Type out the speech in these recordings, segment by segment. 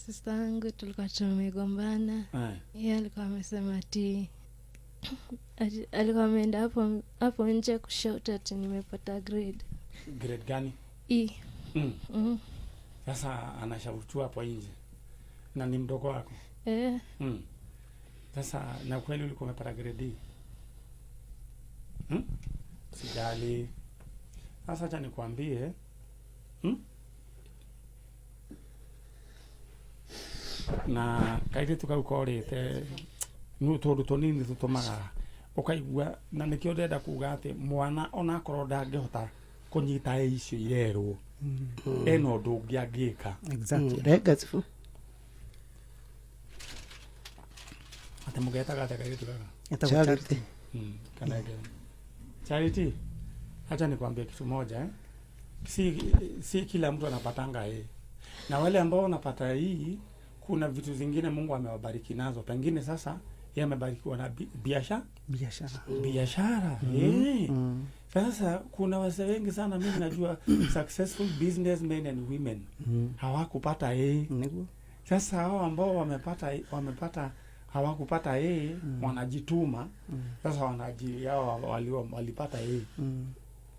sister yangu tulikuwa tumegombana. Yeye alikuwa amesema ati alikuwa ameenda hapo nje kushout ati nimepata grade. Grade gani? E. Sasa anashautua hapo nje. Na ni mdogo wako? Sasa na kweli ulikuwa umepata grade E? Sijali. Sasa acha nikwambie. Na kaide tukaukorete nu tondu tonini tutumaga ukaigua na nikio ndenda kuga ati mwana ona korwo ndangihota kunyita icio irerwo eno ndungi angika exactly legacy ate mugetaga ate kaide tukaga charity kanage charity. Acha nikwambie kitu moja si kila mtu anapatanga na wale ambao wanapata hii kuna vitu zingine Mungu amewabariki nazo. Pengine sasa yeye amebarikiwa na biashara. Sasa kuna wase wengi sana mimi najua successful businessmen and women hawakupata Sasa hao ambao wamepata hawakupata wanajituma. Sasa hao walipata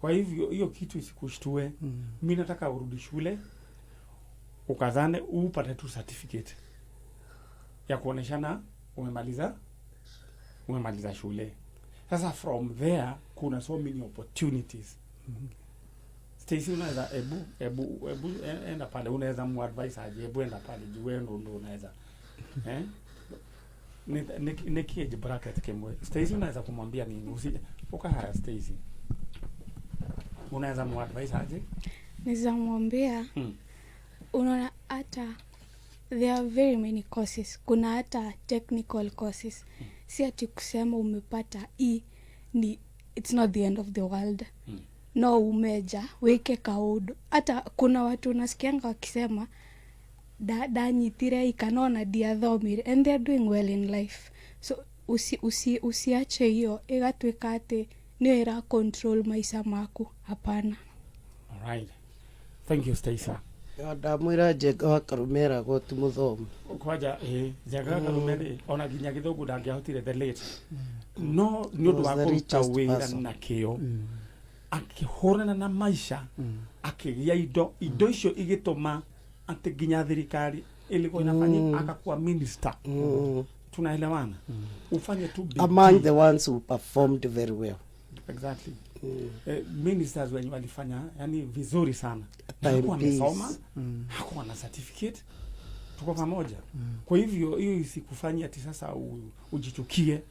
Kwa hivyo hiyo kitu isikushtue. Mimi nataka urudi shule ukazane upate tu certificate ya kuoneshana umemaliza shule. Sasa from there kuna so many opportunities. Stacy unaweza ebu enda pale, unaweza muadvise aje, ebu enda pale juwe ndo unaweza ni kije bracket kemwe. Stacy unaweza kumwambia nini? Usije ukahara Stacy. Unaweza muadvise aje? Naweza mwambia unaona hata there are very many courses. Kuna hata technical courses. Si ati kusema umepata ni it's not the end of the world. No umeja weke kaudo. Hata kuna watu unasikianga wakisema danyitire ikanona diathomire and they are doing well in life. So usiache hiyo igatweka ati niyo ira control maisha mako. Hapana. All right. Thank you Stacy. Ndamwira Njenga wa Karumera gotu muthomi kwaja Njenga wa Karumera ona ginya githugu ndangihotire the late no ni undu wa kuruta wira na kio akihorana na maisha akigia indo icio igituma ati ginya thirikari ilikuwa inafanya akakuwa minister. Tunaelewana? Ufanye tu among the ones who performed very well. Exactly. Ministers wenye walifanya yani vizuri sana. Hakuwa amesoma, hakuwa na certificate. Tuko pamoja. Kwa hivyo hiyo isikufanya ati sasa ujichukie.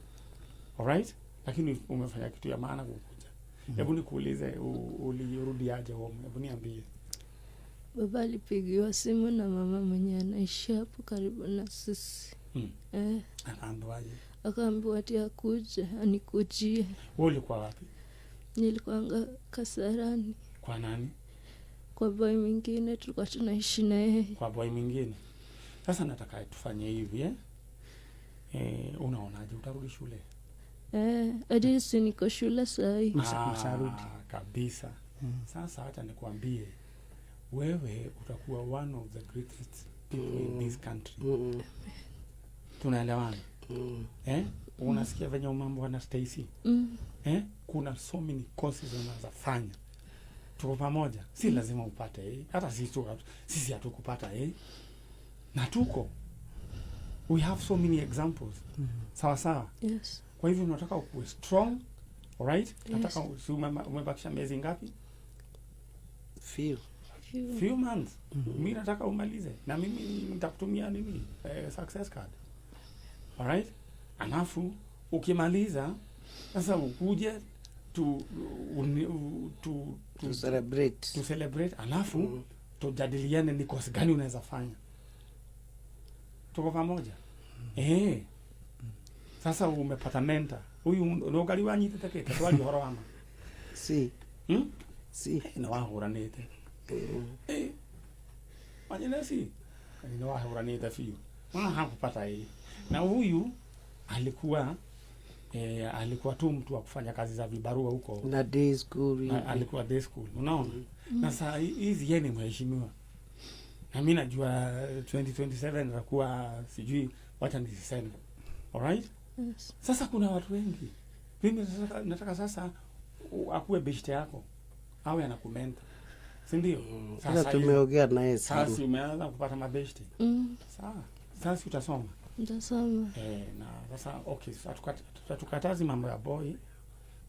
Alright? Lakini umefanya kitu ya maana kukuja. Hebu nikuulize ulirudi aje home? Hebu niambie. Baba alipigiwa simu na mama mwenye anaishi hapo karibu na sisi. Akaambiwaje? Akaambiwa ati akuje anikujie. Wewe ulikuwa wapi? Nilikuwa Kasarani. Kwa nani? Kwa boy mwingine tulikuwa tunaishi na yeye. Kwa boy mwingine. Sasa nataka tufanye hivi unaonaje utarudi shule? Hadi si niko shule sasa hivi. Msarudi kabisa. Sasa hata nikwambie wewe utakuwa one of the greatest people in this country. Tunaelewana? Unasikia venye mambo na Stacy? Kuna so many courses unaweza fanya. Tuko pamoja. Si lazima upate hata sisi hatukupata na tuko we have so many examples. Sawa? Yes. Kwa hivyo unataka ukuwe strong, alright? Nataka umebakisha miezi ngapi? Few months. Mimi nataka umalize na mimi nitakutumia success card. Alright? Alafu ukimaliza sasa ukuje to celebrate alafu tujadiliane ni course gani unaweza fanya. Tuko pamoja? Sasa umepata mentor. Huyu ndo gari wanyite takete twali horo ama. Si na wahuranite. Wanyene si. Ni wahuranite fiyo. Hakupata na huyu alikuwa tu mtu wa kufanya kazi za vibarua huko na day school. Alikuwa day school, unaona? Na saa hizi yeye ni mheshimiwa. na mimi najua 2027 nitakuwa sijui wacha nisiseme. Alright? Yes. Sasa kuna watu wengi. Mimi nataka sasa akuwe beshte yako. Awe anakumenta. Si ndio? Sasa tumeongea naye sana. Sasa umeanza kupata mabeshte. Sawa. Sasa utasoma. Nitasoma. Na sasa okay, sasa tukatazi mambo ya boy.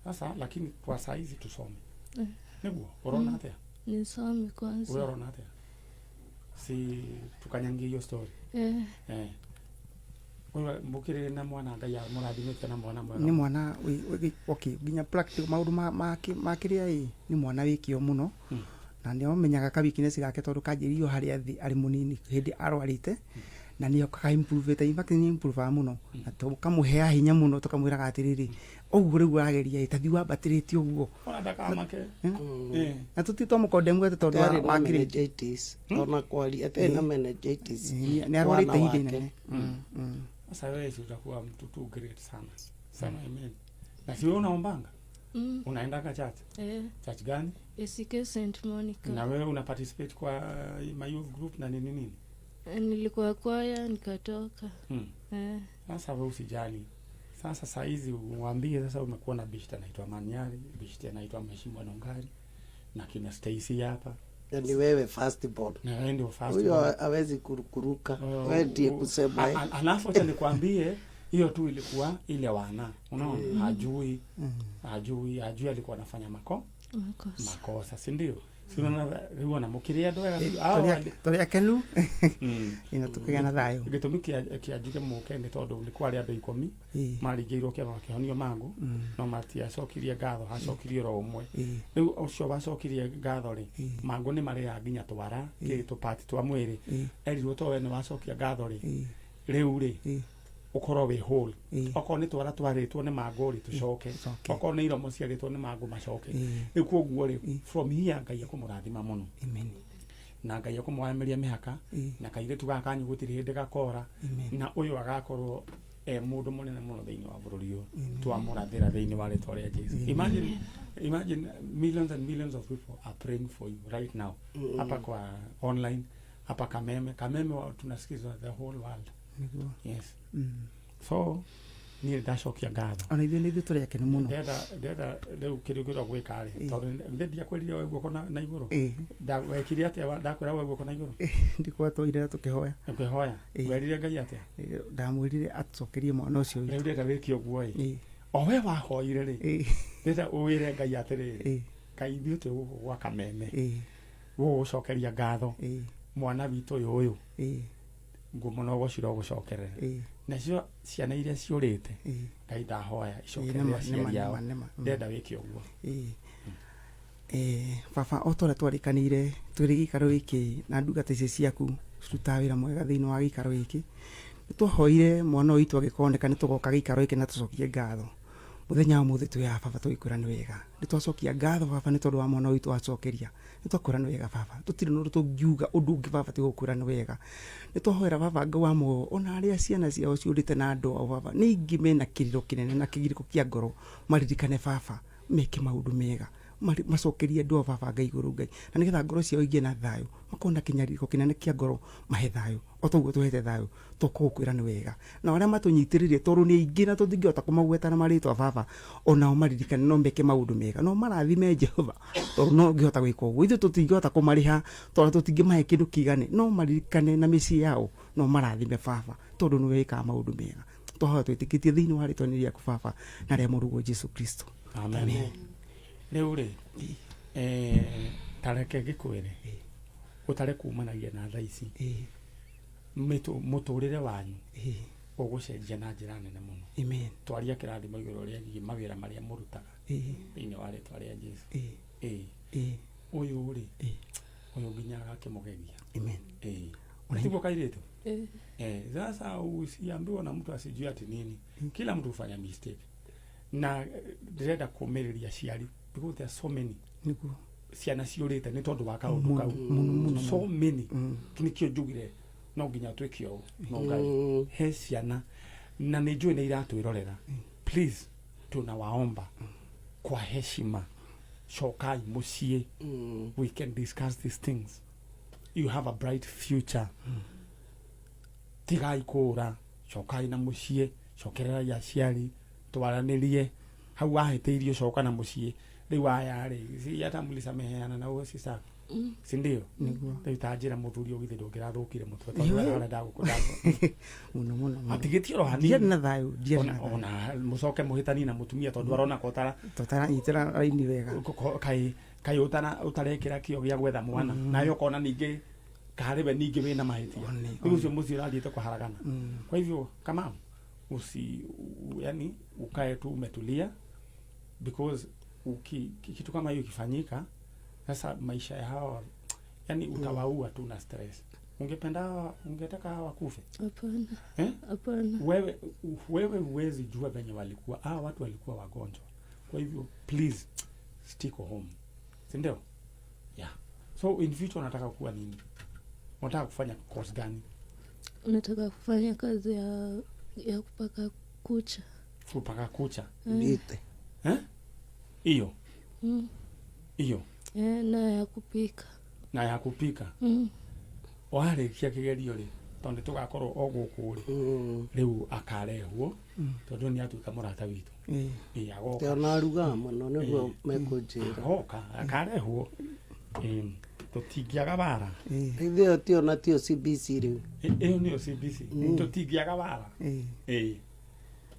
Sasa lakini kwa saa hizi tusome. Niguo, urona atia? Nisome kwanza. Wewe urona atia? Si tukanyangie hiyo story. Wewe mbukire na mwana ngaya murathimite na mwana mwana. Ni mwana okay, ginya practical maundu makiria ni mwana wikio muno. Na ndio menyaga ka weakness gake tondu kanjirio hari athi ari munini hindi arwarite. Na niyo ka improve ta impact ni improve muno. Na tukamuhea hinya muno tukamwiraga atiriri oguo riu ageria itathi wa batiriti oguo. Ona ndaka make. Na tutitwa mukondemu gete tondu wa meningitis. Ona kwali atena meningitis. Ni arwarite hindi nene. Sasa wewe utakuwa mtu tu great sana. Sana amen. Na si wewe unaombanga? Unaenda ka church? Church gani? ACK St Monica. Na wewe una participate kwa my youth group na nini? Nilikuwa kwaya nikatoka. Sasa wewe usijali. Sasa hizi uambie sasa umekuwa na bishta anaitwa Manyari, bishta anaitwa Mheshimiwa Nongari na kina Stacy hapa. Ni wewe first born. Na wewe ndio first born. Huyo hawezi kuruka. Wewe ndiye kusema. Alafu acha nikwambie hiyo tu ilikuwa ile wana. Unaona? Hajui alikuwa anafanya makosa, si ndio? Sina riwa na mukiria ndoya toria kenu ina tukigana thayo gitumi kiajike mukende tondu ulikuwa ari andu 10 maringiirwo kiama kihonio mangu no matia cokirie ngatho hacokirie ro umwe riu ucio bacokirie ngatho ri mangu ni mari ya nginya twara kitu pati twa mwiri erirwo to we ni wacokia ngatho ri riu ri ukoro we whole oko ni twara twaritwo ni mangu ri tucoke oko ni iromo ciaritwo ni mangu macoke riu koguo ri from here Ngai akumurathima muno amen na Ngai akumwamiria mihaka na kairitu gaka nyugutiri hindi gakora na uyu agakorwo mundu munene muno thiini wa bururi uyu twamurathira thiini wa ritwa ria Jesu. Imagine millions and millions of people are praying for you right now hapa kwa online hapa Kameme tunasikiza the whole world. Yes. So ni ndacokia ngatho ona ithuĩ nĩ ithuĩ tũrĩ akenu mũno ndenda rĩu kĩrĩa ũkwĩrwo gwĩka rĩ tondũ ndiakwĩrire we guoko na igũrũ wekire atĩa ndakwĩra we guoko na igũrũ ndikwatwo ire tũkĩhoya werire Ngai atĩa ndamwĩrire atucokerie mwana ũcio rĩu ndenda wĩke ũguo ĩ o we wahoire rĩ ndenda ũwĩre Ngai atĩrĩ Ngai ithuĩ twĩ gũkũ gwa Kameme gũgũcokeria ngatho mwana witũ ũyũ ngumo no gũcira gũcokerera nacio ciana iria ciũrĩte Ngai ndahoya icokerere aciari ao ndenda wĩke ũguo baba o tũrĩa twarĩkanĩire twĩrĩ gĩikaro gĩkĩ na ndungata icio ciaku cirutaga wĩra mwega thĩinĩ wa gĩikaro gĩkĩ nĩ twahoire mwana ũyũ witũ agĩkoneka nĩ tũgoka gĩikaro gĩkĩ na tũcokie ngatho muthenya wa mũthĩ twĩra baba tũgĩkwĩra nĩ wega nĩ twacokia ngatho baba nĩ tondũ wa mwana ũyũ witũ wacokeria nĩ twakwĩra nĩ wega baba tũtirĩ na ũndũ tũngiuga ũndũ ũngĩ baba tiga gũkwĩra nĩ wega nĩ twahoera baba Ngai wa muoyo ona arĩa ciana ciao ciũrĩte na andũ ao baba nĩ ingĩ mena kĩrĩro kĩnene na kĩgirĩko kĩa ngoro maririkane baba meke maũndũ mega macokerie andũ ao baba Ngai igũrũ Ngai na nĩgetha ngoro ciao igĩe na thayũ makona kĩnyarĩrĩko kĩnene kĩa ngoro mahe thayũ o toguo tũhete thayũ tũkũgũkwĩra nĩ wega na arĩa matũnyitĩrĩire tondũ nĩ aingĩ na tũtingĩhota kũmagweta na marĩtwa baba onao maririkane no meke maũndũ mega no marathime Jehova tondũ no ngĩhota gwĩka ũguo ithuĩ tũtingĩhota kũmarĩha tondũ tũtingĩmahe kĩndũ kĩigane no maririkane na mĩciĩ yao no marathime baba tondũ nĩ wĩkaga maũndũ mega twahoya twĩtĩkĩtie thĩinĩ wa rĩtwa rĩaku baba na rĩa mũrũguo Jesu Kristo amen rĩu rĩ tareke gĩkwĩre ũtare kumanagia na thaa ici mũtũrĩre wanyu ũgũcenjia na njĩra nene mũno amen twaria kĩrathimo igũrũ rĩgiĩ mawĩra marĩa mũrutaga thĩinĩ wa rĩtwa rĩa Jesu ũyũ rĩ ũyũ nginya agakĩmũgegia amen unatibwo kairĩtu sasa usiambiwa na mtu asijui ati nini kila mtu hufanya mistake na ndĩrenda kũmĩrĩria aciari because there are so many ciana ciũrĩte nĩ tondũ wa kaũndũ kau so many nĩkĩo njugire no nginya twĩke ũũ no Ngai he ciana na nĩ njũĩ nĩ iratwĩrorera please tunawaomba kwa heshima cokai mũciĩ we can discuss these things you have a bright future. Tigai kũra, cokai na mũciĩ, cokererai aciari, twaranĩrie, hau wahĩtĩirio coka na mũciĩ. Rĩu aya rĩ, hata mlisameheana na huyo sister. Si ndio? Rĩu ta njĩra mũthuri ũgithe ndũngĩrathũkire mũtwe tondũ arenda gũkũndaga. Muno. Atigĩtio ro hanini. Ndiye na thayo, ndiye na. Ona mũcoke mũhĩtani na mũtumia tondũ arona kotara. Totara itera raini wega. Kai utarekĩra kĩo gĩa gwetha mwana. Nayo kona ningĩ karebe ningĩ wĩna mahĩtia. Rĩu ũcio mũciĩ ũrathiĩte kũharagana. Kwa hivyo kama yani ukae tu umetulia, because kitu kama hiyo kifanyika sasa maisha ya hawa yani utawaua tu na stress. Ungetaka hawa kufe? Hapana. Hapana. Wewe huwezi jua venye walikuwa. Watu walikuwa wagonjwa. Kwa hivyo please stick home. Si ndio? Yeah. So in future unataka kuwa nini? Unataka kufanya course gani? Unataka kufanya kazi ya kupaka kucha. Kupaka kucha. Bite. Hiyo. Hiyo. Na ya kupika. Na ya kupika. Wale kia kigerio ri tondu tugakorwo ogũkũ ri riu akarehwo tondu ni atuika murata witu agoka Tena aruga muno niguo mekũnjĩra agoka akarehwo tutingiaga bara ithio tio na tio CBC riu iyo ni CBC tutingiaga bara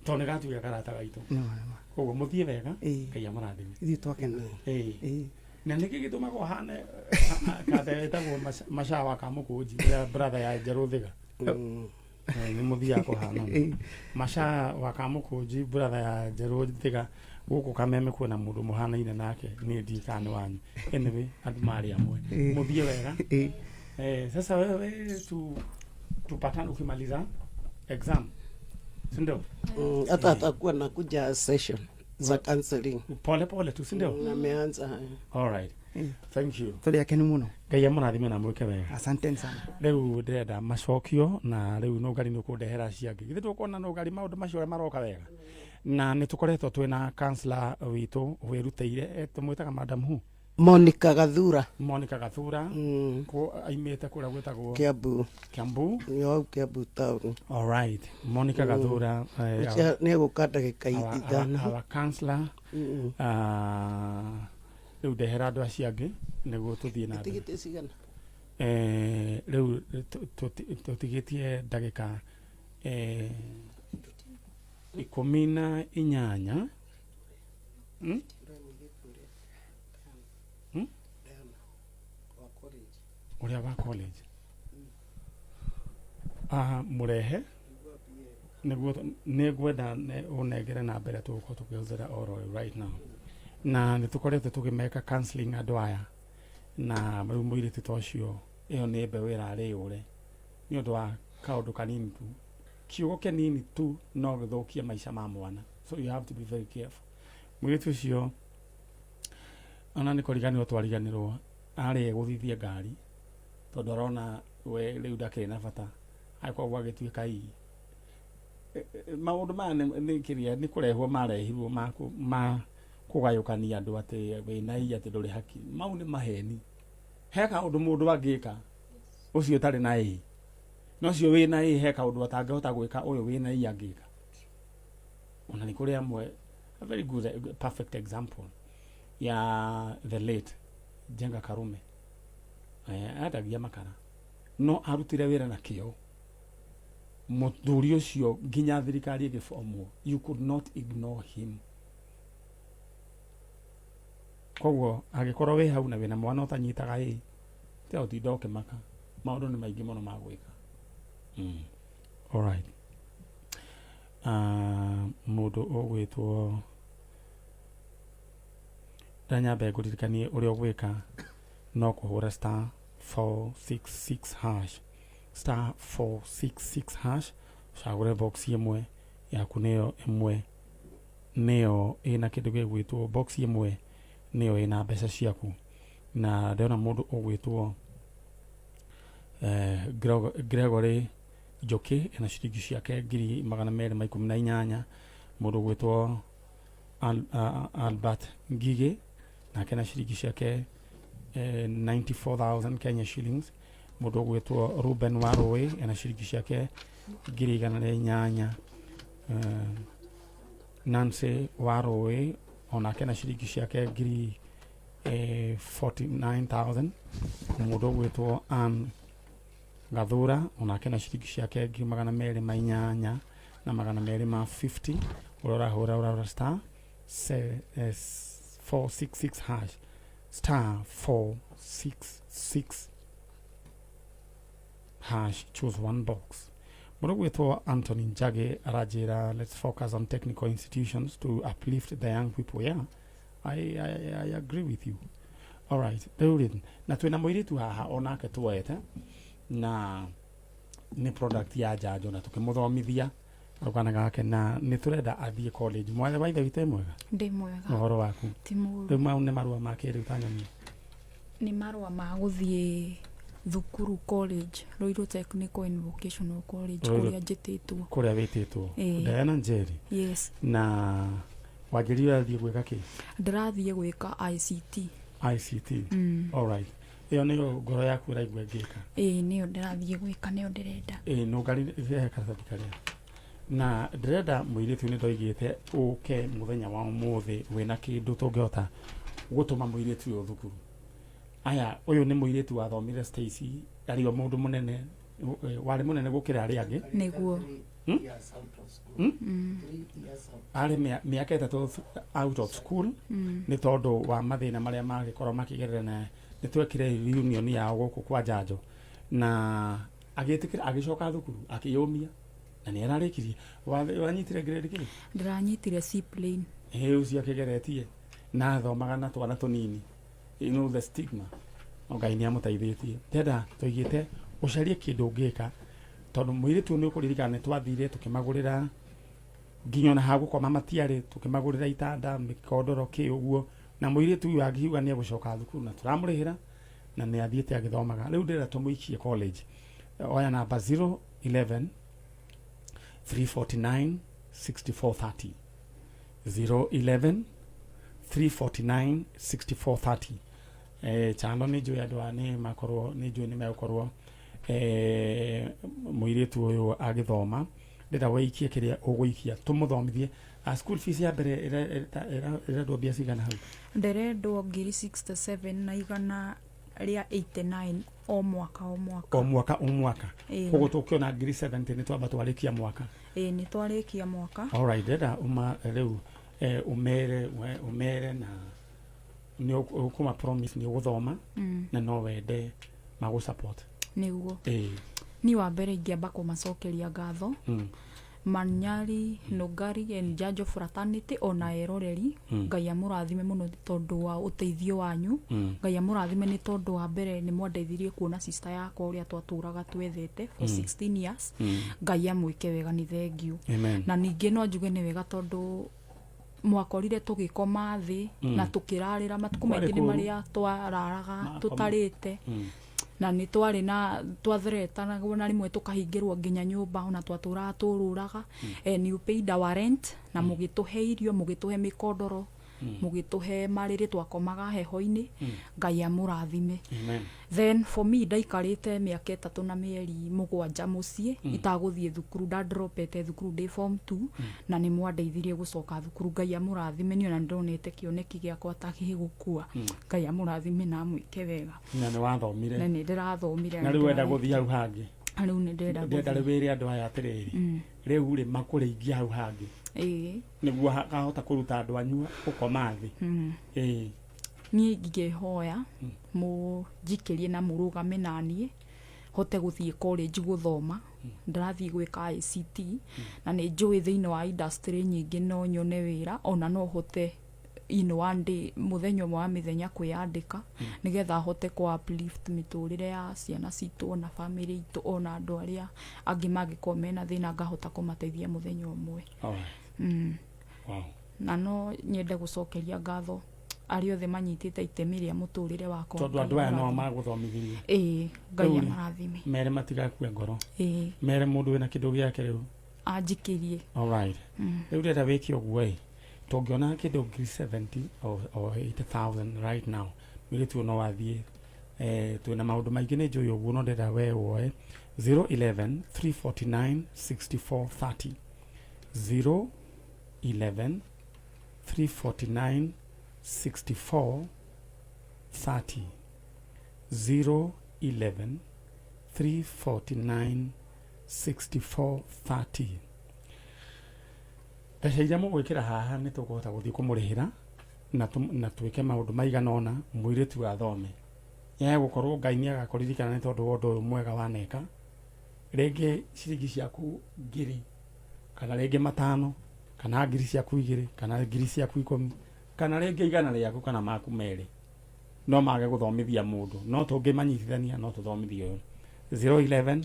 tondu gatuika karata gaitu koguo muthie wega Ngai amurathime Ithuĩ twakena. na niki gituma ko hane katheta go mashawa ka mukunji ya brother ya Jeruthiga ni muthia ko hana masha wa ka mukunji brother ya Jeruthiga guku kameme kuona mundu muhanaine nake ni ndikani wanyu anyway andu mari amwe muthie wega sasa wewe tupatane ukimaliza exam sindo hata atakuwa nakuja session za counseling pole tu sindo nameanza. All right. Thank you. Tuli akeni muno. Ngai amurathime na mwike wega. Asante sana. Riu ndenda macokio na riu no ngari nukundehera ciangi. Githe tukona no ngari maundu macio maroka wega. Na nitukoretwo twina counselor witu wiruteire tumwitaga madam hu Monica Gathura. Ko aimete kura gwetagwo Kiambu. Yo Kiambu town. All right. Monica Gathura ne gukata gikaithana. Our counselor. Riu ndehera andu aciangi niguo tuthie na Tigite cigana. Riu tutigitie ndagika 18 uria wa college murehe nigwenda unegere na mbere tuko tukihuzira oro right now na nitukorete tukimeka counseling andu aya na riu muiritu tocio iyo ni mbeũ irari ure ni undu wa kaundu kanini tu kiugo kinini tu no githukia maisha ma mwana, so you have to be very careful. Muiritu cio ona ni koriganirwo twariganirwo ari guthithia ngari tondu arona we riu ndakiri na bata aikwa gwagituika maundu maya ni kiria ni kurehwo marehirwo ma kugayukania andu ati wina ati nduri haki mau ni maheni heka undu mundu angika ucio tari na no cio wina heka undu atangihota gwika uyu wina angika ona ni kuri amwe a very good perfect example ya the late Jenga Karume adagia makara no arutire wira na kio muthuri ucio nginya thirikari igiformwo you could not ignore him koguo agikorwo we hau na wina mwana utanyitaga te utinda ukimaka maundu ni maingi muno ma gwika all right mundu ogwitwo Danyambe nguririkanie uria gwika no kuhura *466# cagure box imwe yaku niyo imwe niyo ina kindu gigwitwo box imwe niyo ina mbeca ciaku na ndona mundu ogwitwo Gregory Njoki ina ciringi ciake 218 mundu ogwitwo Albert Ngige na kena ciringi ciake 94,000 Kenya shillings mundu gwitwo Ruben Warui ena ciringi ciake 108. Nancy Warui onake na ciringi ciake 49,000. Mundu gwitwo Ann Gathura onake na ciringi ciake 208 na 250. Urora star 466 hash star 466 hash, choose one box. Mundu gwitwo Anthony Njage arajira, let's focus on technical institutions to uplift the young people. Yeah, I agree with you. All right, na twina muiritu haha onake tuwete na ni product ya Njanjo na tukimuthomithia rugana gake na ni turenda athie college. Mwathe waithe wite mwega ndi mwega uhoro waku timuru riu mau ni marua ma kiri utanyamia ni marua ma guthie thukuru college Ruiru Technical and Vocational College kuria njititwo kuria wititwo Diana Njeri. Yes. Na wajiriwa athie gwika ki? Ndirathie gwika ICT. All right. Iyo niyo ngoro yaku iraigua ngika? Niyo ndirathie gwika, niyo ndirenda. No ngari karatathi karia na ndirenda muiritu ni ndoigite uke muthenya wa umuthi wina kindu tungihota gutuma muiritu yo thukuru. Aya uyu ni muiritu wathomire Stacy ariyo mundu munene wari munene gukira ari angi niguo ari miaka 3 out of school ni tondu wa mathina maria magikorwo makigerera na nitwekire reunion ya guku kwa Njanjo na agitikira agicoka thukuru akiyumia na ni ararikirie wanyitire grade ki? Ndiranyitire C plane. Ucio akigeretie na thomaga na twana tunini. You know the stigma. Ngai ni amutaithitie. Tenda tuigite ucarie kindu ungika tondu muiritu ni ukuririkana twathire tukimagurira nginyo na hagukoma matiari tukimagurira itanda mikondoro ki uguo na muiritu uyu angiuga ni agucoka thukuru na turamurihira na ni athiete agithomaga. Riu ndira tumuikie college. Oya namba 011 349 6430 011 349 6430. Chano ni juu ya dwani makorwo ni juu ni mekorwo muiritu uyu agithoma ndira weikie kiria uguikia tumuthomithie school fees ya mbere ira ndo bia cigana hau? Ndirendwo 67 na igana ria 89 o mwaka koguo tukiona 70 ni twamba twarikia mwaka. Ni twarikia mwaka. All right, ndira riu umere na ni ukuma promise ni uguthoma na no wende magu support niguo ni wa mbere ingiamba kumacokeria ngatho Manyari Nugari and Njanjo fraternity ona eroreri Ngai amurathime muno tondu wa uteithio wanyu Ngai amurathime ni tondu wa mbere ni mwandeithirie kuona sister yakwa uria twaturaga twethete for 16 years Ngai amwike wega ni thengiu na ningi no njuge ni wega tondu mwakorire tugikoma thi na tukirarira matuku maingi ni maria twararaga tutarite na ni twari na twatheretanaga na rimwe tukahingirwo nginya nyumba ona twaturaga tururaga ni upaid our rent na mugituhe irio mugituhe mikondoro mugituhe mariri twakomaga heho-ini Ngai amurathime. Then for me ndaikarite miaka 3 na mieri 7 mucii itaguthie thukuru ndadropete thukuru ndi form 2 na ni mwandeithirie gucoka thukuru Ngai amurathime ni ona ndonete kioneki giakwa takigukua Ngai amurathime na mwike wega na ni wathomire na ni ndirathomire na riu wenda guthia hau hangi riu ni ndenda ndenda rewire andu aya atiriri riu ri makuriingia hau hangi niguo kahota kuruta andu anyu ukoma thi ni ngihoya mujikirie na murugame nanie hote guthie college guthoma ndirathie gwika ICT na ni njui thiini wa industry nyingi no nyone wira ona no hote one day muthenya wa mithenya kwiyandika nigetha hote ku uplift miturire ya ciana citu na family itu ona andu aria angi magikomena thina ngahota kumateithia muthenya umwe. Wow. Na no nyende gucokeria ngatho ari othe manyitite itemi ria muturire wakwa tondu andu aya no maguthomithirie Ngai amarathime mere matigakue ngoro mere mundu wina kindu giake riu anjikirie. All right. Riu ndenda wiki uguo tungiona kindu 70 or 80,000 right now miritu no wathie twina maundu maingi ni njui uguo no ndenda we woe 011 349 6430 011 349 6430 011 349 6430 mbeca iria mũgwĩkĩra haha nĩ tũkũhota gũthiĩ kũmũrĩhĩra na twĩke maũndũ maigana ũna mũirĩtu athome gũkorwo Ngai nĩ agakũririkana nĩ tondũ wa ũndũ ũyũ mwega waneka rĩngĩ ciringi ciaku 1000 kana rĩngĩ 5 kana 2,000 ciaku 2 kana 2,000 ciaku 10 kana rĩngĩ igana rĩaku kana maku merĩ no mage gũthomithia mũndũ no tũngĩmanyitithania no tũthomithie ũyũ 011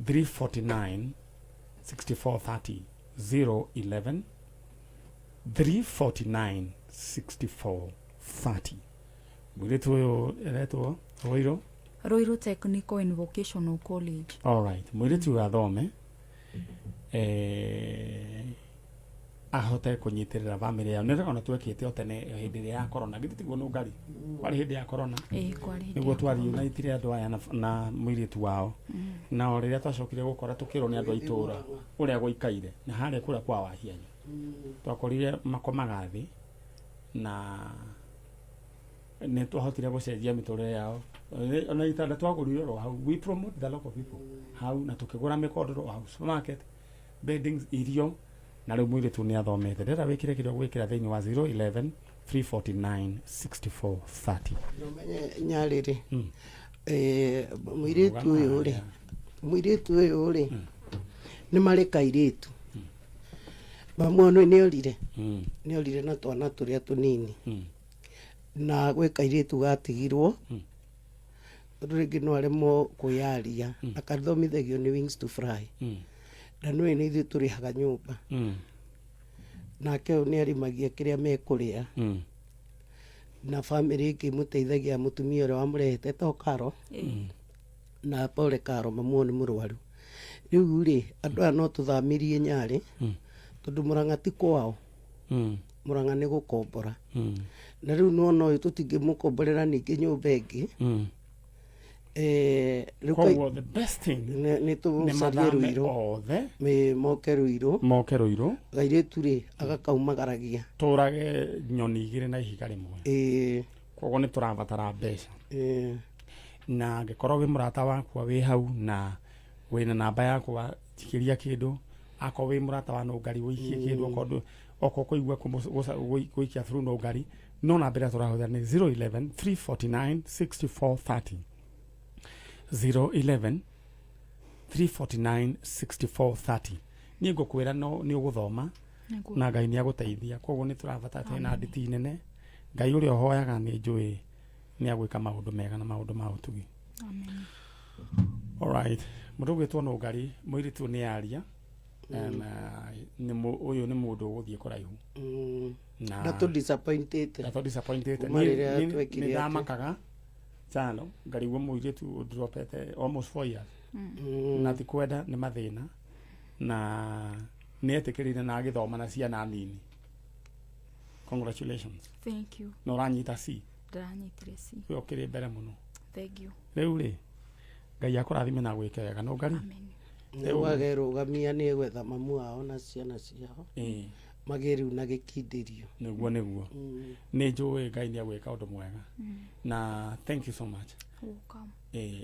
349 6430 011 349 6430 mũirĩtu ũyũ eretwo Ruiru Technical and Vocational College. Alright, mũirĩtu ũyũ athome ahote kũnyitĩrĩra bamĩrĩ yao nĩrĩo ona twekĩte o tene hĩndĩ ĩrĩa ya corona githĩ tiguo no Ngari kwarĩ hĩndĩ ya corona nĩguo twari unitire andũ aya na mũirĩtu wao na o rĩrĩa twacokire gũkora tũkĩrwo nĩ andũ a itũũra ũrĩa gũikaire na harĩa kũrĩa kwa Wahianyi twakorire makomaga thĩ na nĩ twahotire gũcenjia mĩtũrĩre yao ona itanda twagũrire ro hau we promote the local people hau na tũkĩgũra mĩkondoro hau supermarket beddings irio na rĩu mũirĩtu nĩ athomete ndĩrenda wĩkĩre kĩrĩa gwĩkĩra thĩinĩ wa 011 349 6430 nyarĩrĩ mũirĩtu ũyũ rĩ nĩ marĩ kairĩtu mamwono nĩ orire na twana tũrĩa tũnini na gwĩ kairĩtu gatigirwo rĩngĩ no aremwo kwĩyaria akathomithagio nĩ Wings to Fly na nĩ ithuĩ tũrĩhaga nyũmba nake nĩ arimagia kĩrĩa mekũrĩa na bamĩrĩ ĩngĩ mũteithagia mũtumia ũrĩa wamũrehete to Karo na Pole Karo mamuo nĩ mũrwaru rĩu rĩ andũ aya no tũthamirie Nyarĩ tondũ Mũrang'a ti kwao Mũrang'a nĩ gũkombora na rĩu nona ũyũ tũtingĩmũkomborera ningĩ nyũmba ĩngĩ the best thing nĩ tũcarie Ruiru moke Ruiru gairĩtu rĩ agakaumagaragia tũrage nyoni igĩrĩ na ihiga rĩmwe koguo nĩ tũrabatara mbeca na angĩkorwo wĩ mũrata wakwa wĩ hau na wĩna namba yakwa tikĩria kĩndũ akorwo wĩ mũrata wa Nũngari wĩikie kĩndũ oko kũigua gũikia through Nũngari no namba ĩrĩa tũrahũthĩra nĩ 011 349 6430 011 349 6430 niĩ ngũkwĩra nĩ ũgũthoma na Ngai nĩ agũteithia koguo nĩ tũrabatara twĩna nditi nene Ngai ũrĩa ũhoyaga nĩ njũĩ nĩ agwĩka maũndũ mega na maũndũ ma ũtugi amen. Alright, mũndũ ũgwĩtwo Nũngari mũirĩtu nĩ aria ũyũ nĩ mũndũ ũgũthiĩ kũraihu na tũ disappointed nĩ ndamakaga chano ngarigwo mũirĩtu dropete almost 4 years na ti kwenda nĩ mathĩna na nĩ etĩkĩrire na agĩthoma na ciana nini. Congratulations. Thank you. No ranyita C. Ndanyitire C. Yo kire mbere muno. Thank you. Rĩu rĩ Ngai akũrathime na gwĩka wega Nũngari. Amen. Wagerũgamia nĩ gwetha mamu wao na ciana ciao magĩrĩu na gĩkindĩrio nĩguo nĩ njũĩ Ngai nĩ agwĩka ũndũ mwega na thank you so much. Welcome.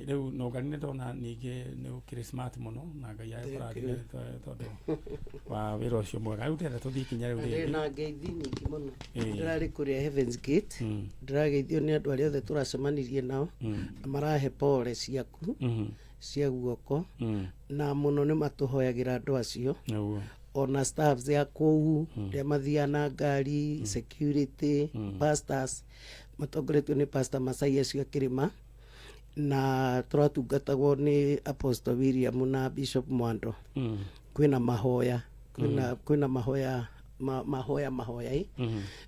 Rĩu Nũngari nĩ ndona ningĩ nĩ ũkĩrĩ smart mũno na Ngai agũrathime tondũ wa wĩra ũcio mwega. Rĩu ndĩrenda tũthiĩ ikinya rĩu rĩngĩ na ngeithi nyingĩ mũno ndĩrarĩ kũrĩa Heaven's Gate ndĩrageithio nĩ andũ arĩa othe tũracemanirie nao na marahe pole ciaku cia guoko na mũno nĩ matũhoyagĩra andũ acio ona staffs ya kũu rĩa mathiaga na ngari security pastors matongoretio nĩ Pastor Masai acio Kĩrĩma na tũratungatagwo nĩ Apostle William na Bishop Mwando. Kwĩna mahoya kwĩna mahoya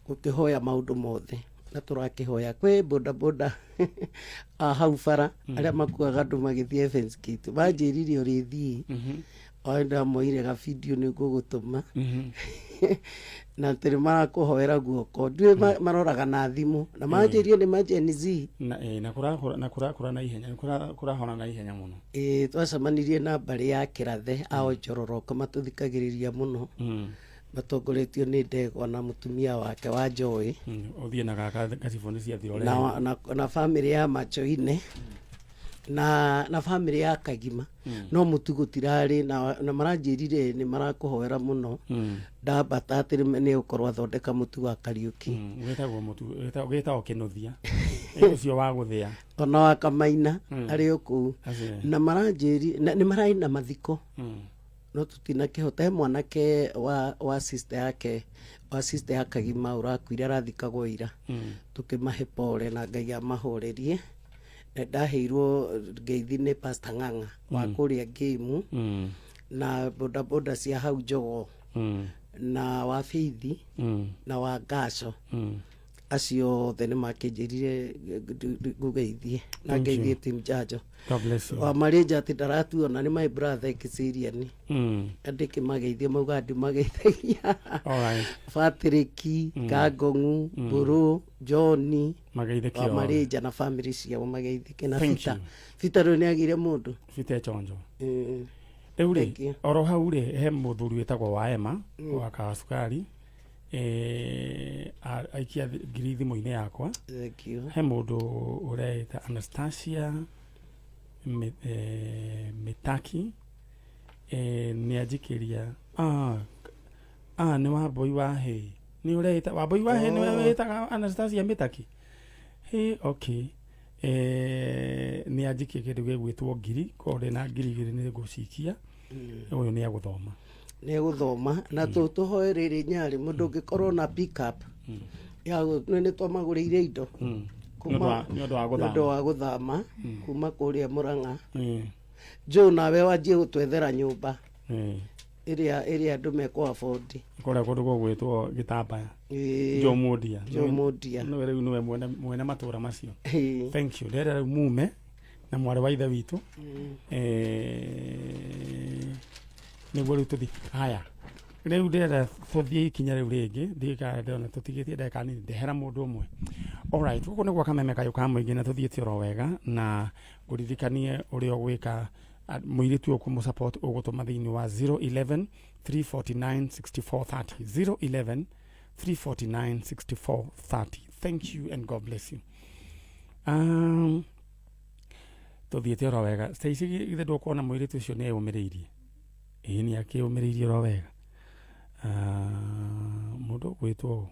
gũkĩhoya maũndũ mothe na tũrakĩhoya kwĩ bodaboda hau bara arĩa makuaga andũ magĩthiĩ Evans Gate banjĩrire ũrĩthiĩ oenda moire ga video nĩ ngũgũtũma na tĩrĩ marakũhoera guoko ndũĩ maroraga na thimũ na manjĩrie nĩ majenzi na kũrakũra na ihenya kũrahona na ihenya mũno twacemanirie na mbarĩ ya Kĩrathe ao Njororoka matũthikagĩrĩria mũno matongoretio nĩ Ndegwa na mũtumia wake wa Joy ũthiĩ na gaka gaciboni cia thirore na family ya Machoine na family ya Kagima no mũtu gũtirarĩ na maranjĩrire nĩ marakũhoera mũno ndambata atĩ nĩ ũkorwo athondeka mũtu wa Kariũki wĩtagwo mũtu wĩtagwo kĩnuthia ũcio wa gũthĩa ona wa Kamaina arĩ o kũu na maranjĩri nĩ mararĩ na mathiko no tutinakĩhota mwanake wa sister yake ya Kagima ũrakuire arathikagwo ira tũkĩmahe pole na Ngai amahorerie ndaheirwo ngeithi nĩ Pastor Ng'ang'a wa kũrĩa game na bodaboda cia hau Njogo na wa Feithi na wa Ngaco acio othe nĩ makĩnjĩrire ngũgeithie na ngeithie team Njanjo wa Marĩnja atĩ ndaratuona nĩ my brother Kisiriani ndĩkĩmageithie mauga ndimageithagia Patrick Kangong'u Mburu John mageithĩkio wa Marĩnja na family ciao mageithĩke na Fita rĩu nĩ agire mũndũ Fita chonjo rĩu rĩ oro hau rĩ he mũthuri wĩtagwo wa Emma wa Kasukari aikia ngiri thimũ-inĩ yakwa he mũndũ ũreita Anastasia Mitaki nĩ anjikĩria nĩ Wambui Wahĩ nĩ ũreita Wambui Wahĩ nĩ wĩtaga Anastasia Mitaki okay nĩ anjikia kĩndũ gĩgwĩtwo ngiri korĩ na ngiri igĩrĩ nĩ ngũcikia ũyũ nĩ agũthoma nĩ gũthoma na tũhoe rĩrĩ Nyarĩ mũndũ ũngĩkorwo na pick up ya nĩ twamagũrĩire indo kuma nĩ ũndũ wa gũthama kuma kũrĩa Mũrang'a Joe nawe wanjie gũtwethera nyũmba ĩrĩa andũ mekwa afford kũrĩa kũndũ gũgwĩtwo Gĩtambaya Joe Mũndia nĩwe rĩu nĩwe mwene matũra macio thank you ndĩrenda rĩu mume na mwarĩ wa ithe witũ nĩguo rĩu tũthi haya rĩu ndĩrenda tũthiĩ ikinya rĩu rĩngĩ ndĩkandona tũtigĩtie ndagĩka nini ndehera mũndũ ũmwe alright gũkũ nĩguo kameme kayũ ka mũingĩ na tũthiĩte oro wega na ngũririkanie ũrĩa ũgwĩka mũirĩtu ũkũmũsupport ũgũtũma thĩinĩ wa 011 349 6430 011 349 6430 thank you and God bless you tũthiĩte oro wega Stacy githĩ ndũkuona mũirĩtu ũcio nĩ eyũmĩrĩirie nĩ akĩyũmĩrĩirie oro wega mũndũ gwĩtwo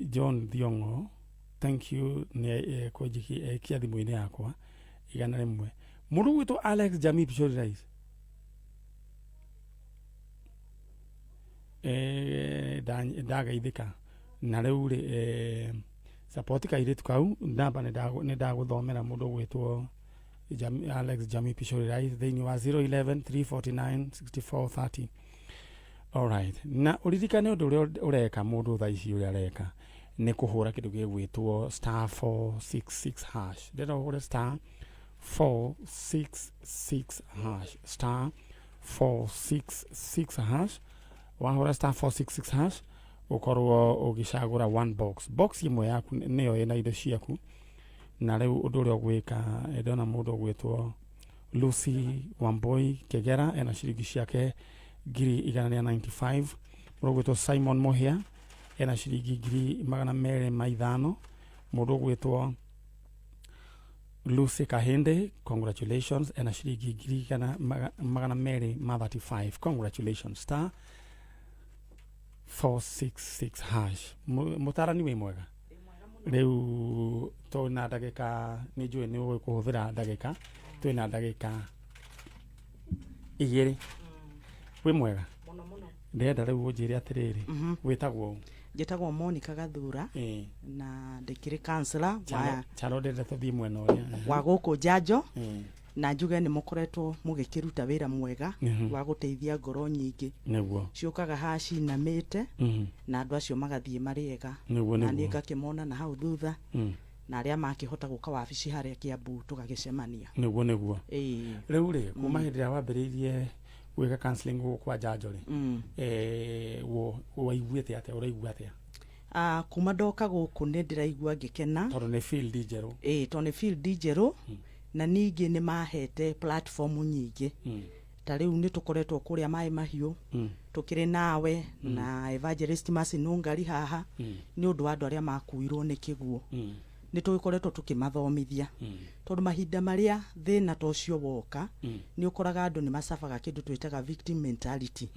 John Thiongo thank you nĩ kũnjikia thimũ-inĩ yakwa 100 mũndũ gwĩtwo Alex Jamii Pishori Rais ndagaithĩka na rĩu rĩ support kairĩtu kau namba nĩ ndagũthomera mũndũ gwĩtwo Alex Jamii Pishori Rais thĩinĩ wa 011 349 6430 alright na ũririkane ũndũ ũrĩa ũreka mũndũ thaa ici ũrĩa areka nĩ kũhũra kĩndũ gĩgwĩtwo *466 hash ndĩrenda ũhũre *466 hash *466 hash wahũra *466 hash ũkorwo ũgĩcagũra one box imwe yaku nĩyo ĩna indo ciaku na rĩu ũndũ ũrĩa ũgwĩka ndona mũndũ ũgwĩtwo Lucy Wamboi Kegera ena ciringi ciake 195 mũndũ ũgwĩtwo Simon Mohia ena ciringi 205 mũndũ ũgwĩtwo Lucy Kahinde congratulations ena ciringi 235 congratulations *466 hash mũtarani wĩ mwega rĩu twĩna ndagĩka nĩ njũĩ nĩ ũgũkũhũthĩra ndagĩka twĩna ndagĩka 2 wĩ mwega ndĩrenda rĩu ũnjĩre atĩrĩrĩ wĩtagwo njĩtagwo Monica Gathura na ndĩkĩrĩ councillor charo ndĩrenda tũthiĩ mwena ũrĩa wa gũkũ Njanjo na njuge nä må koretwo må gä kä ruta wä ra mwega wa gå teithia ngoro nyingä ciåkaga haha cinamä te na andå acio magathiä marä ega na nä ngakä mona na hau thutha na arä a makä hota gå ka wabici harä a kä ambu tå gagä cemania nä guo rä u rä kuma hä ndä ä rä a wambä rä irie gwä ka counseling gå kwa njanjo rä waiguä te atä å atä kuma ndoka gå kå nä ndä raigua ngä kena tondå nä field njerå tondå nä field njerå na ningä nä mahete platform nyingä ta rä u nä tå koretwo kå rä a maä mahiå tå kä rä nawe na Evangelist Mercy Nungari haha nä å ndå wa andå arä a makuirwo nä kä guo nä tå koretwo tå kä mathomithia tondå mahinda marä a thä na ta å cio woka nä å koraga andå nä macabaga kä ndå twä taga victim mentality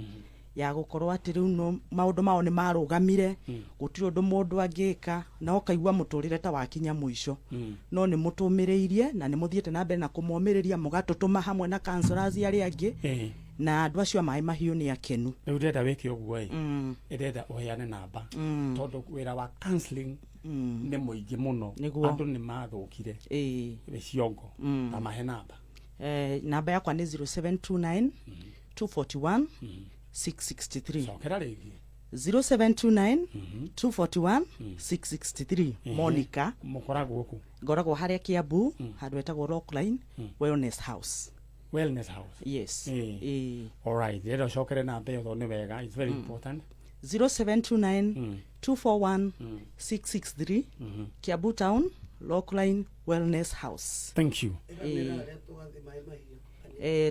ya gå korwo atä rä u maå ndå mao nä marå gamire gå tirä å ndå må ndå angä ka na åkaigua må tå rä re ta wakinya må ico no nä må tå mä rä irie na nä må thiä te na mbere na kå momä rä ria må gatå tå ma hamwe na counselors arä angä na andå acio maä mahiå nä akenu rä u ndärenda wä ke å guo ärenda å heane namba tondå wä ra wa counseling nä må ingä må no andå nä mathå kire ciongo na mahe namba namba yakwa nä 0729 241 663 cokera rä ngä 0729 241 663 Monica må ngoragwo harä a kä ambu handå hetagwo Rockline Wellness House yes alright rä ra cokere namba ä yo nä wega it's very important 0729 241 663 Kiambu Town Rockline Wellness House. Thank you.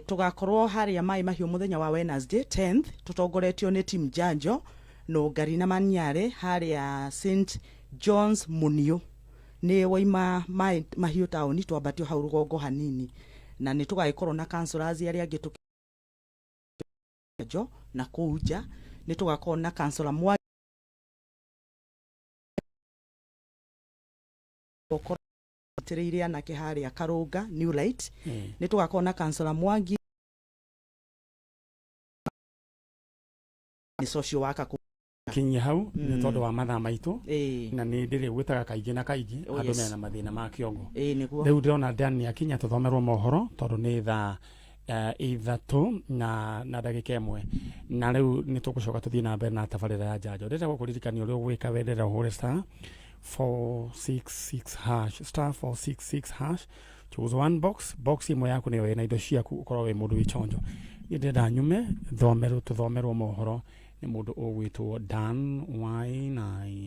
Tugakorwo haria mai mahiu muthenya wa Wednesday 10th tutongoretio ni team Njanjo no Ngari na Maniare haria St John's Munio ni waima mai mahiu tauni twambatio hau rugongo hanini na ni tugagikorwo na counselors aria angi tukijo na kuja ni tugakorwo na counselor mwa tereire anake haria Karunga New Light ni tugakorwo na counselor Mwangi ni social worker kinya hau ni tondu wa mathaa maitu na ni ndire gwitaga kaingi na kaingi andu mena mathina ma kiongo niguo riu ndirona Dani akinya tuthomerwo mohoro tondu ni thaa ithatu na ndagika imwe na riu ni tugucoka tuthii na mbere na tabarira ya Njanjo ndira gukuririkania uria gwika wendera uhure star 466 hash star 466 hash choose one box imwe yaku niyo ina indo ciaku ukorwo wi mundu wichonjo ndenda nyume tuthomerwo mohoro ni mundu ugwitwo Dan Y9